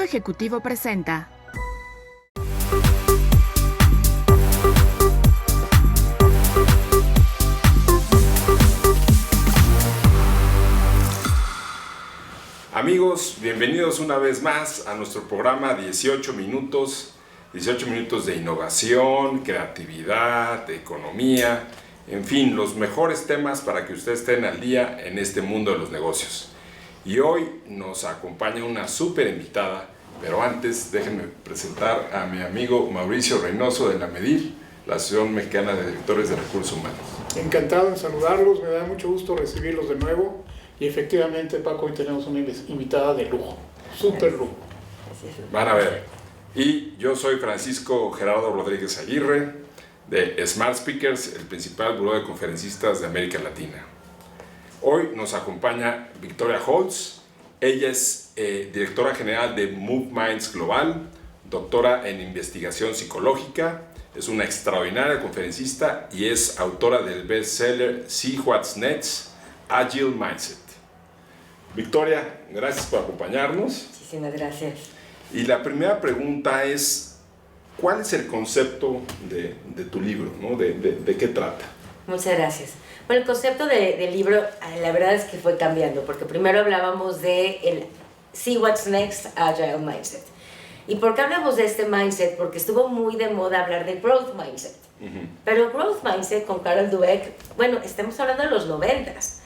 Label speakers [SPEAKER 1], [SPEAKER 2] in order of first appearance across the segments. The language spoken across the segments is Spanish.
[SPEAKER 1] Mundo Ejecutivo presenta.
[SPEAKER 2] Amigos, bienvenidos una vez más a nuestro programa 18 minutos de innovación, creatividad, economía, en fin, los mejores temas para que ustedes estén al día en este mundo de los negocios. Y hoy nos acompaña una súper invitada, pero antes déjenme presentar a mi amigo Mauricio Reynoso de la MEDIR, la Asociación Mexicana de Directores de Recursos Humanos.
[SPEAKER 3] Encantado en saludarlos, me da mucho gusto recibirlos de nuevo. Y efectivamente, Paco, hoy tenemos una invitada de lujo, súper lujo.
[SPEAKER 2] Van a ver. Y yo soy Francisco Gerardo Rodríguez Aguirre, de Smart Speakers, el principal buró de conferencistas de América Latina. Hoy nos acompaña Victoria Holtz. Ella es directora general de Move Minds Global, doctora en investigación psicológica, es una extraordinaria conferencista y es autora del bestseller See What's Next, Agile Mindset. Victoria, gracias por acompañarnos.
[SPEAKER 4] Muchísimas gracias.
[SPEAKER 2] Y la primera pregunta es, ¿cuál es el concepto de tu libro, ¿no? ¿De qué trata?
[SPEAKER 4] Muchas gracias. Bueno, el concepto del libro, la verdad es que fue cambiando, porque primero hablábamos de el See What's Next, Agile Mindset. ¿Y por qué hablamos de este mindset? Porque estuvo muy de moda hablar de Growth Mindset. Pero Growth Mindset con Carol Dweck, bueno, estamos hablando de los 90s.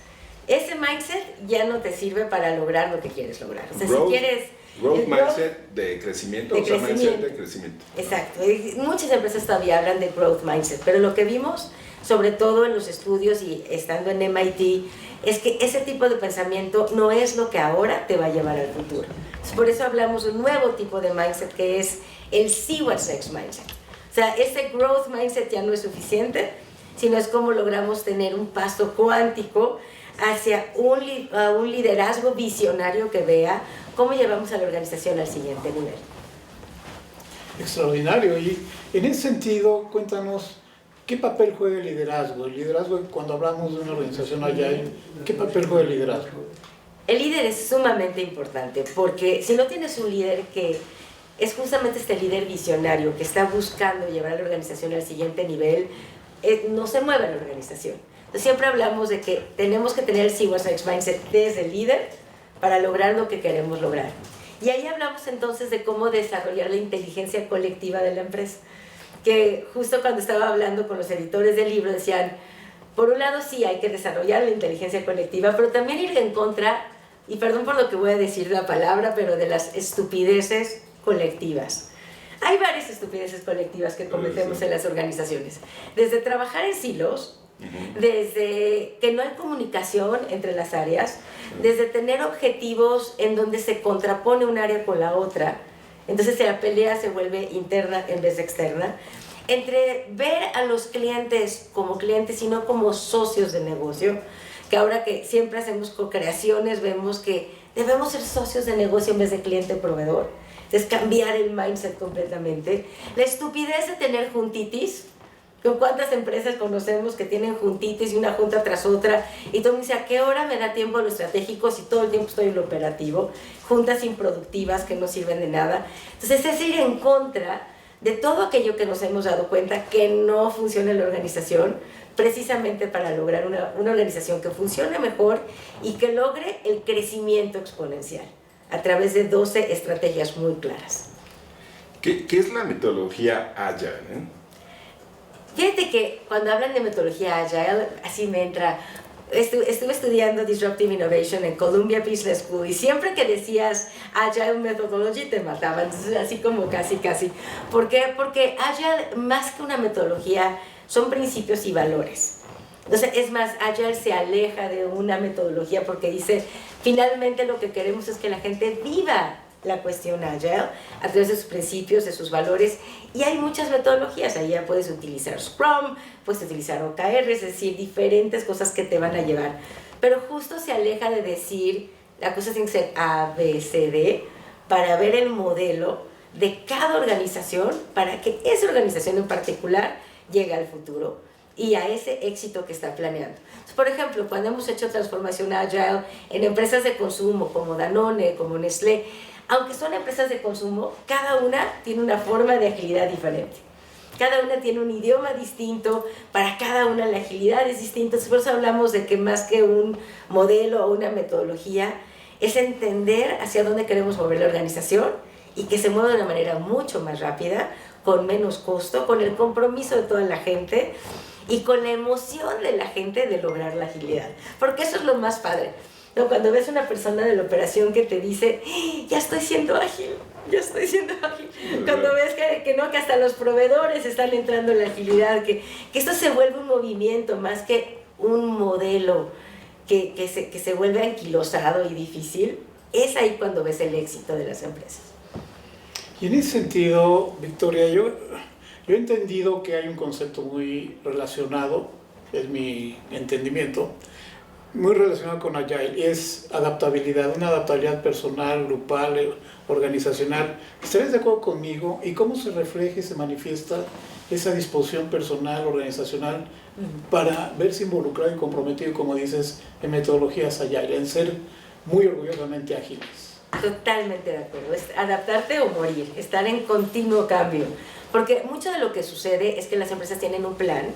[SPEAKER 4] Ese mindset ya no te sirve para lograr lo que quieres lograr. O sea, si quieres...
[SPEAKER 2] Growth mindset de crecimiento, mindset de crecimiento.
[SPEAKER 4] Exacto. Y muchas empresas todavía hablan de growth mindset, pero lo que vimos, sobre todo en los estudios y estando en MIT, es que ese tipo de pensamiento no es lo que ahora te va a llevar al futuro. Por eso hablamos de un nuevo tipo de mindset que es el See What's Next mindset. O sea, ese growth mindset ya no es suficiente, sino es cómo logramos tener un paso cuántico hacia un liderazgo visionario que vea cómo llevamos a la organización al siguiente nivel.
[SPEAKER 3] Extraordinario. Y en ese sentido, cuéntanos, ¿qué papel juega el liderazgo? El liderazgo, cuando hablamos de una organización agile, ¿qué papel juega el liderazgo?
[SPEAKER 4] El líder es sumamente importante, porque si no tienes un líder que es justamente este líder visionario que está buscando llevar a la organización al siguiente nivel, no se mueve la organización. Entonces, siempre hablamos de que tenemos que tener el See What's Next mindset desde el líder para lograr lo que queremos lograr. Y ahí hablamos entonces de cómo desarrollar la inteligencia colectiva de la empresa, que justo cuando estaba hablando con los editores del libro decían, por un lado sí hay que desarrollar la inteligencia colectiva, pero también ir en contra, y perdón por lo que voy a decir la palabra, pero de las estupideces colectivas. Hay varias estupideces colectivas que cometemos en las organizaciones, desde trabajar en silos, desde que no hay comunicación entre las áreas, desde tener objetivos en donde se contrapone un área con la otra, entonces la pelea se vuelve interna en vez de externa, entre ver a los clientes como clientes y no como socios de negocio, que ahora que siempre hacemos co-creaciones vemos que debemos ser socios de negocio en vez de cliente-proveedor, entonces cambiar el mindset completamente, la estupidez de tener juntitis. ¿Cuántas empresas conocemos que tienen juntitis y una junta tras otra? Y todo me dice, ¿a qué hora me da tiempo a lo estratégico si todo el tiempo estoy en lo operativo? Juntas improductivas que no sirven de nada. Entonces es ir en contra de todo aquello que nos hemos dado cuenta que no funciona en la organización, precisamente para lograr una organización que funcione mejor y que logre el crecimiento exponencial a través de 12 estrategias muy claras.
[SPEAKER 2] ¿Qué es la metodología Agile?
[SPEAKER 4] Fíjate que cuando hablan de metodología Agile, así me entra. Estuve estudiando Disruptive Innovation en Columbia Business School y siempre que decías Agile Methodology te mataban, entonces así como casi. ¿Por qué? Porque Agile, más que una metodología, son principios y valores. Entonces, es más, Agile se aleja de una metodología porque dice, finalmente lo que queremos es que la gente viva la cuestión Agile a través de sus principios, de sus valores, y hay muchas metodologías. Ahí ya puedes utilizar Scrum, puedes utilizar OKR, es decir, diferentes cosas que te van a llevar, pero justo se aleja de decir, la cosa tiene que ser A, B, C, D, para ver el modelo de cada organización, para que esa organización en particular llegue al futuro y a ese éxito que está planeando. Por ejemplo, cuando hemos hecho transformación Agile en empresas de consumo como Danone, como Nestlé, aunque son empresas de consumo, cada una tiene una forma de agilidad diferente. Cada una tiene un idioma distinto, para cada una la agilidad es distinta. Por eso hablamos de que más que un modelo o una metodología, es entender hacia dónde queremos mover la organización y que se mueva de una manera mucho más rápida, con menos costo, con el compromiso de toda la gente y con la emoción de la gente de lograr la agilidad. Porque eso es lo más padre, ¿no? Cuando ves una persona de la operación que te dice, ya estoy siendo ágil, ya estoy siendo ágil. Cuando ves que hasta los proveedores están entrando en la agilidad, que esto se vuelve un movimiento más que un modelo que se vuelve anquilosado y difícil, es ahí cuando ves el éxito de las empresas.
[SPEAKER 3] Y en ese sentido, Victoria, yo he entendido que hay un concepto muy relacionado, es mi entendimiento, muy relacionado con Agile, es adaptabilidad, una adaptabilidad personal, grupal, organizacional. ¿Estarías de acuerdo conmigo? ¿Y cómo se refleja y se manifiesta esa disposición personal, organizacional, para verse involucrado y comprometido, como dices, en metodologías Agile, en ser muy orgullosamente ágiles?
[SPEAKER 4] Totalmente de acuerdo, es adaptarte o morir, estar en continuo cambio, porque mucho de lo que sucede es que las empresas tienen un plan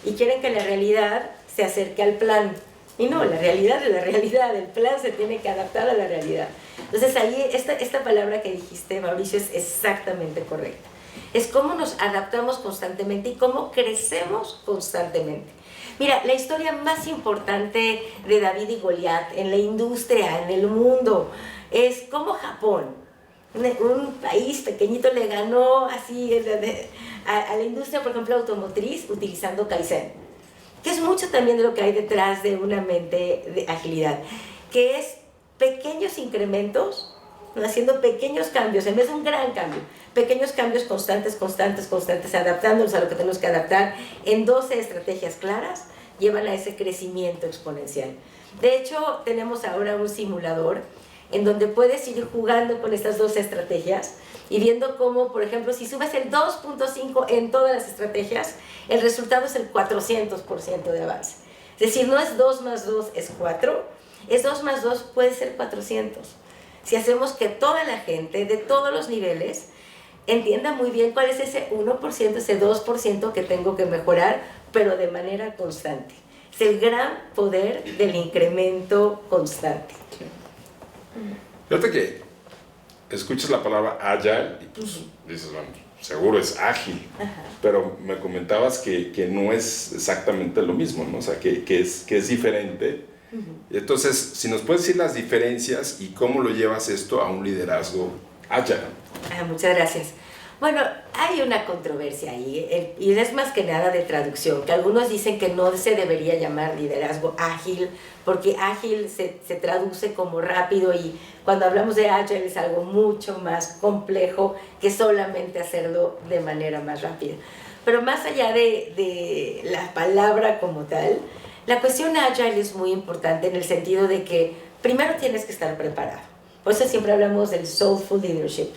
[SPEAKER 4] y quieren que la realidad se acerque al plan, y no, la realidad es la realidad, el plan se tiene que adaptar a la realidad. Entonces ahí esta palabra que dijiste, Mauricio, es exactamente correcta, es cómo nos adaptamos constantemente y cómo crecemos constantemente. Mira, la historia más importante de David y Goliat en la industria, en el mundo, es como Japón, un país pequeñito, le ganó así a la industria, por ejemplo, automotriz, utilizando Kaizen, que es mucho también de lo que hay detrás de una mente de agilidad, que es pequeños incrementos, haciendo pequeños cambios, en vez de un gran cambio, pequeños cambios constantes, adaptándonos a lo que tenemos que adaptar en 12 estrategias claras, llevan a ese crecimiento exponencial. De hecho, tenemos ahora un simulador en donde puedes ir jugando con estas 12 estrategias y viendo cómo, por ejemplo, si subes el 2.5 en todas las estrategias, el resultado es el 400% de avance. Es decir, no es 2 más 2 es 4, es 2 más 2 puede ser 400. Si hacemos que toda la gente de todos los niveles entienda muy bien cuál es ese 1%, ese 2% que tengo que mejorar, pero de manera constante. Es el gran poder del incremento constante.
[SPEAKER 2] Fíjate que escuchas la palabra agile y pues dices, bueno, seguro es ágil, pero me comentabas que no es exactamente lo mismo, ¿no? O sea, que es diferente. Entonces, si nos puedes decir las diferencias y cómo lo llevas esto a un liderazgo agile.
[SPEAKER 4] Muchas gracias. Bueno, hay una controversia ahí, y es más que nada de traducción, que algunos dicen que no se debería llamar liderazgo ágil, porque ágil se traduce como rápido, y cuando hablamos de agile es algo mucho más complejo que solamente hacerlo de manera más rápida. Pero más allá de la palabra como tal, la cuestión agile es muy importante en el sentido de que primero tienes que estar preparado. Por eso siempre hablamos del soulful leadership.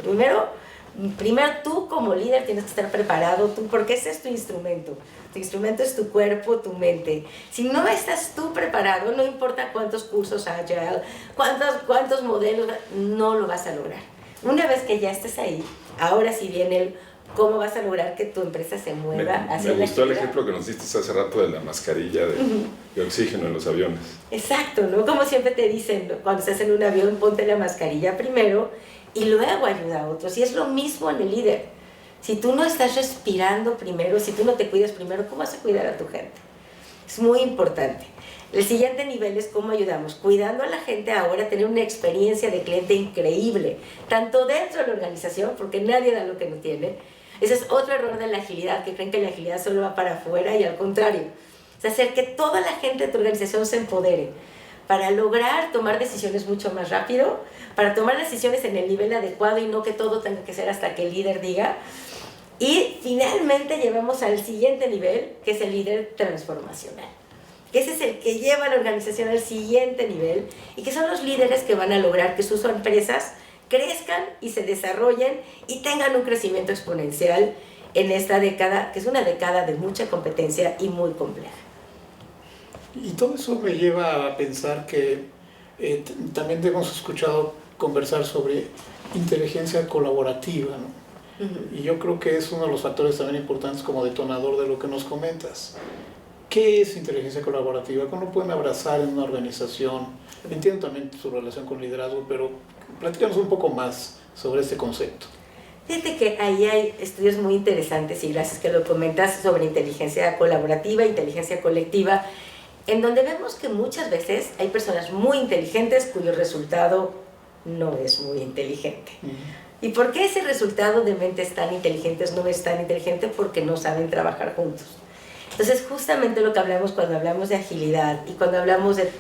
[SPEAKER 4] Primero tú como líder tienes que estar preparado, porque ese es tu instrumento. Tu instrumento es tu cuerpo, tu mente. Si no estás tú preparado, no importa cuántos cursos haya, cuántos modelos, no lo vas a lograr. Una vez que ya estés ahí, ahora sí viene el cómo vas a lograr que tu empresa se mueva hacia la
[SPEAKER 2] Me gustó el
[SPEAKER 4] actividad.
[SPEAKER 2] ejemplo que nos diste hace rato de la mascarilla de oxígeno en los aviones.
[SPEAKER 4] Exacto, ¿no? Como siempre te dicen, ¿no? Cuando estás en un avión, ponte la mascarilla primero y luego ayuda a otros. Y es lo mismo en el líder. Si tú no estás respirando primero, si tú no te cuidas primero, ¿cómo vas a cuidar a tu gente? Es muy importante. El siguiente nivel es cómo ayudamos, cuidando a la gente ahora a tener una experiencia de cliente increíble, tanto dentro de la organización, porque nadie da lo que no tiene. Ese es otro error de la agilidad, que creen que la agilidad solo va para afuera, y al contrario, es hacer que toda la gente de tu organización se empodere para lograr tomar decisiones mucho más rápido, para tomar decisiones en el nivel adecuado y no que todo tenga que ser hasta que el líder diga. Y finalmente llevamos al siguiente nivel, que es el líder transformacional. Que ese es el que lleva a la organización al siguiente nivel y que son los líderes que van a lograr que sus empresas crezcan y se desarrollen y tengan un crecimiento exponencial en esta década, que es una década de mucha competencia y muy compleja.
[SPEAKER 3] Y todo eso me lleva a pensar que También hemos escuchado conversar sobre inteligencia colaborativa, ¿no? Y yo creo que es uno de los factores también importantes como detonador de lo que nos comentas. ¿Qué es inteligencia colaborativa? ¿Cómo lo pueden abrazar en una organización? Entiendo también su relación con liderazgo, pero platícanos un poco más sobre este concepto.
[SPEAKER 4] Fíjate que ahí hay estudios muy interesantes, y gracias que lo comentas, sobre inteligencia colaborativa, inteligencia colectiva, en donde vemos que muchas veces hay personas muy inteligentes cuyo resultado no es muy inteligente. ¿Y por qué ese resultado de mentes tan inteligentes no es tan inteligente? Porque no saben trabajar juntos. Entonces, justamente lo que hablamos cuando hablamos de agilidad y cuando hablamos de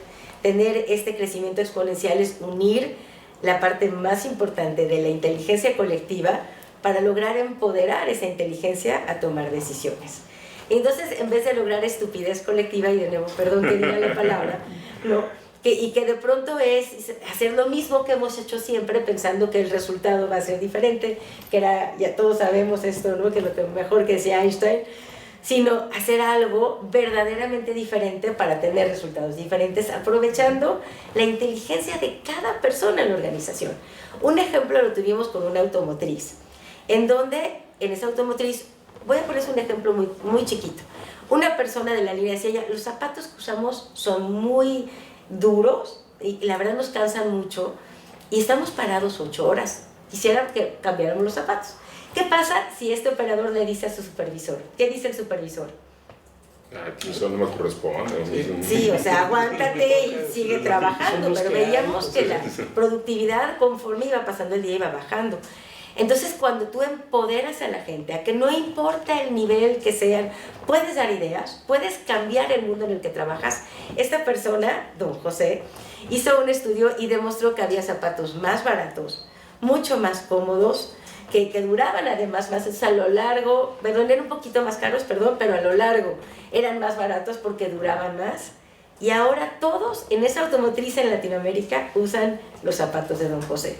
[SPEAKER 4] tener este crecimiento exponencial es unir la parte más importante de la inteligencia colectiva para lograr empoderar esa inteligencia a tomar decisiones. Entonces, en vez de lograr estupidez colectiva, y de nuevo, perdón que diga la palabra, ¿no? Y que de pronto es hacer lo mismo que hemos hecho siempre pensando que el resultado va a ser diferente, que era, ya todos sabemos esto, ¿no? Que es lo que mejor que decía Einstein, sino hacer algo verdaderamente diferente para tener resultados diferentes, aprovechando la inteligencia de cada persona en la organización. Un ejemplo lo tuvimos con una automotriz, en donde en esa automotriz, voy a ponerles un ejemplo muy, muy chiquito, una persona de la línea decía ella, los zapatos que usamos son muy duros y la verdad nos cansan mucho y estamos parados 8 horas. Quisiera que cambiáramos los zapatos. ¿Qué pasa si este operador le dice a su supervisor? ¿Qué dice el supervisor?
[SPEAKER 2] Aquí eso no me corresponde.
[SPEAKER 4] Sí, o sea, aguántate y sigue trabajando, pero veíamos que la productividad conforme iba pasando el día iba bajando. Entonces, cuando tú empoderas a la gente, a que no importa el nivel que sean, puedes dar ideas, puedes cambiar el mundo en el que trabajas. Esta persona, don José, hizo un estudio y demostró que había zapatos más baratos, mucho más cómodos, que duraban además más, a lo largo, perdón, eran un poquito más caros, perdón, pero a lo largo eran más baratos porque duraban más. Y ahora todos en esa automotriz en Latinoamérica usan los zapatos de don José.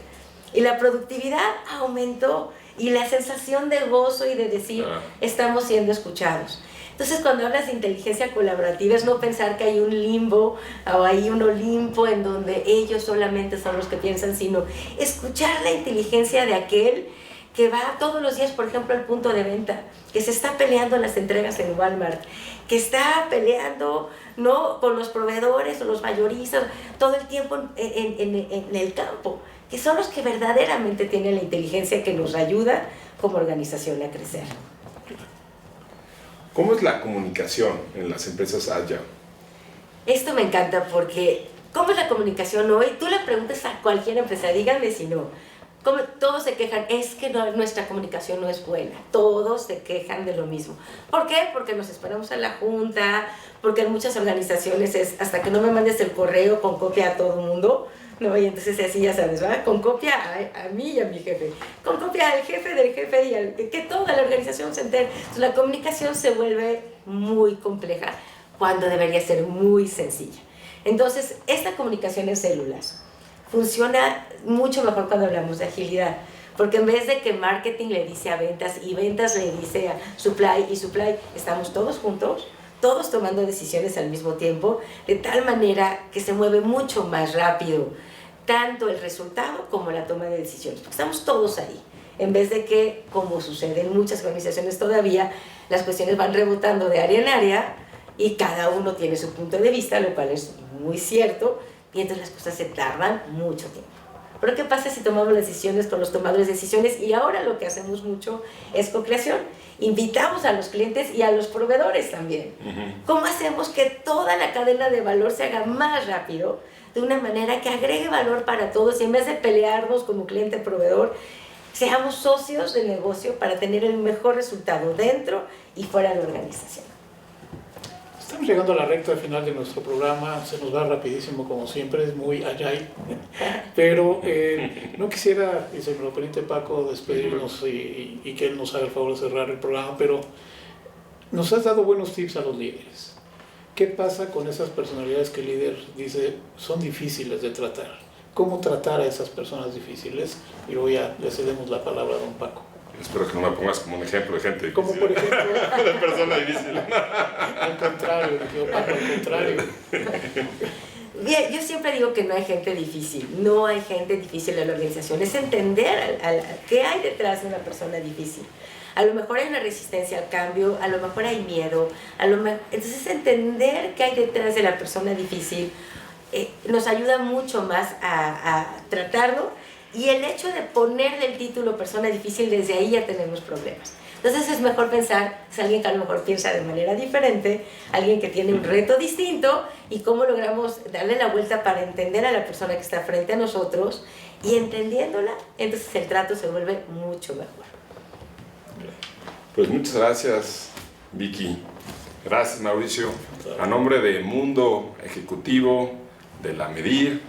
[SPEAKER 4] Y la productividad aumentó y la sensación de gozo y de decir, estamos siendo escuchados. Entonces, cuando hablas de inteligencia colaborativa, es no pensar que hay un limbo o hay un Olimpo en donde ellos solamente son los que piensan, sino escuchar la inteligencia de aquel que va todos los días, por ejemplo, al punto de venta, que se está peleando en las entregas en Walmart, que está peleando, ¿no?, con los proveedores o los mayoristas todo el tiempo en el campo, que son los que verdaderamente tienen la inteligencia que nos ayuda como organización a crecer.
[SPEAKER 2] ¿Cómo es la comunicación en las empresas Agile?
[SPEAKER 4] Esto me encanta porque, ¿cómo es la comunicación hoy? Tú le preguntas a cualquier empresa, díganme si no. Todos se quejan, es que nuestra comunicación no es buena. Todos se quejan de lo mismo. ¿Por qué? Porque nos esperamos a la junta, porque en muchas organizaciones es hasta que no me mandes el correo con copia a todo el mundo, ¿no? Y entonces así ya sabes, ¿va? Con copia a mí y a mi jefe, con copia al jefe del jefe y que toda la organización se entere. Entonces, la comunicación se vuelve muy compleja cuando debería ser muy sencilla. Entonces, esta comunicación en células funciona mucho mejor cuando hablamos de agilidad, porque en vez de que marketing le dice a ventas y ventas le dice a supply y supply, estamos todos juntos, todos tomando decisiones al mismo tiempo, de tal manera que se mueve mucho más rápido tanto el resultado como la toma de decisiones, porque estamos todos ahí, en vez de que, como sucede en muchas organizaciones todavía, las cuestiones van rebotando de área en área y cada uno tiene su punto de vista, lo cual es muy cierto, y entonces las cosas se tardan mucho tiempo. Pero ¿qué pasa si tomamos las decisiones con los tomadores de decisiones? Y ahora lo que hacemos mucho es co-creación. Invitamos a los clientes y a los proveedores también. ¿Cómo hacemos que toda la cadena de valor se haga más rápido, de una manera que agregue valor para todos y en vez de pelearnos como cliente-proveedor, seamos socios de negocio para tener el mejor resultado dentro y fuera de la organización?
[SPEAKER 3] Estamos llegando a la recta final de nuestro programa, se nos va rapidísimo como siempre, es muy agile, pero no quisiera, y se me lo permite Paco, despedirnos y que él nos haga el favor de cerrar el programa, pero nos has dado buenos tips a los líderes. ¿Qué pasa con esas personalidades que el líder dice son difíciles de tratar? ¿Cómo tratar a esas personas difíciles? Y luego ya le cedemos la palabra a don Paco.
[SPEAKER 2] Espero que no me pongas como un ejemplo de gente difícil.
[SPEAKER 3] Como por ejemplo...
[SPEAKER 2] de persona difícil.
[SPEAKER 3] Al contrario, Paco, al contrario.
[SPEAKER 4] Bien, yo siempre digo que no hay gente difícil, no hay gente difícil en la organización, es entender qué hay detrás de una persona difícil. A lo mejor hay una resistencia al cambio, a lo mejor hay miedo, entonces entender qué hay detrás de la persona difícil nos ayuda mucho más a tratarlo, y el hecho de ponerle el título persona difícil, desde ahí ya tenemos problemas. Entonces es mejor pensar, es alguien que a lo mejor piensa de manera diferente, alguien que tiene un reto distinto, y cómo logramos darle la vuelta para entender a la persona que está frente a nosotros, y entendiéndola, entonces el trato se vuelve mucho mejor.
[SPEAKER 2] Pues muchas gracias, Vicky. Gracias, Mauricio. A nombre de Mundo Ejecutivo, de La Medir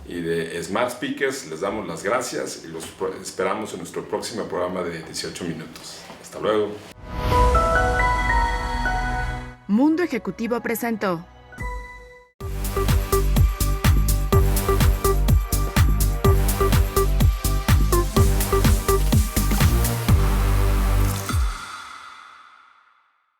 [SPEAKER 2] y de Smart Speakers, les damos las gracias y los esperamos en nuestro próximo programa de 18 minutos. Hasta luego.
[SPEAKER 1] Mundo Ejecutivo presentó